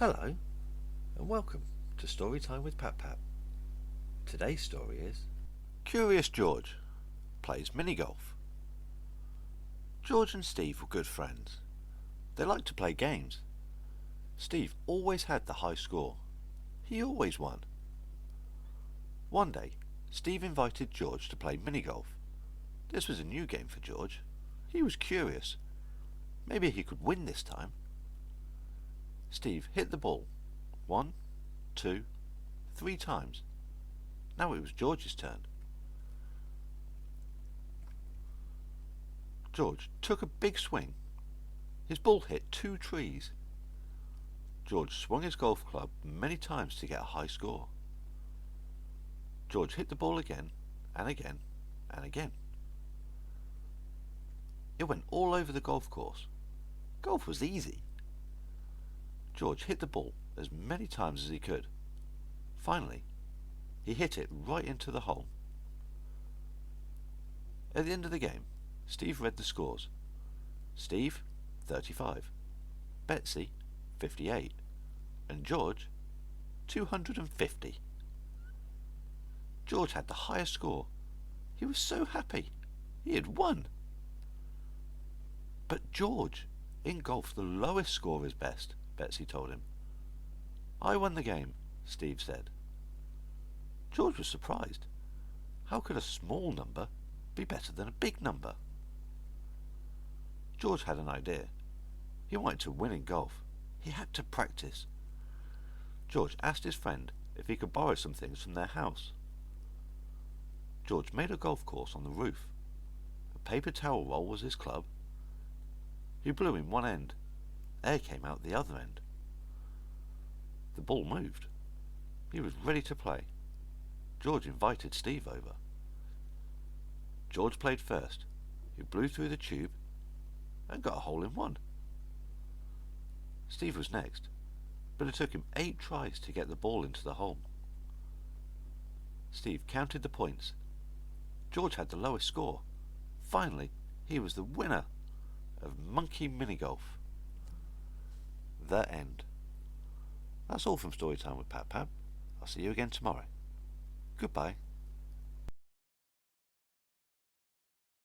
Hello, and welcome to Storytime with Pap-Pap. Today's story is Curious George Plays Mini-Golf. George and Steve were good friends. They liked to play games. Steve always had the high score. He always won. One day, Steve invited George to play mini-golf. This was a new game for George. He was curious. Maybe he could win this time. Steve hit the ball 1, 2, 3 times. Now it was George's turn. George took a big swing. His ball hit 2 trees. George swung his golf club many times to get a high score. George hit the ball again and again and again. It went all over the golf course. Golf was easy. George hit the ball as many times as he could. Finally, he hit it right into the hole. At the end of the game, Steve read the scores. Steve, 35. Betsy, 58. And George, 250. George had the highest score. He was so happy. He had won. But George, in golf the lowest score is best, Betsy told him. I won the game, Steve said. George was surprised. How could a small number be better than a big number? George had an idea. He wanted to win in golf. He had to practice. George asked his friend if he could borrow some things from their house. George made a golf course on the roof. A paper towel roll was his club. He blew in one end. Air came out the other end. The ball moved. He was ready to play. George invited Steve over. George played first. He blew through the tube and got a hole in one. Steve was next, but it took him 8 tries to get the ball into the hole. Steve counted the points. George had the lowest score. Finally, he was the winner of Monkey Mini Golf. The end. That's all from Storytime with Pap-Pap. I'll see you again tomorrow. Goodbye.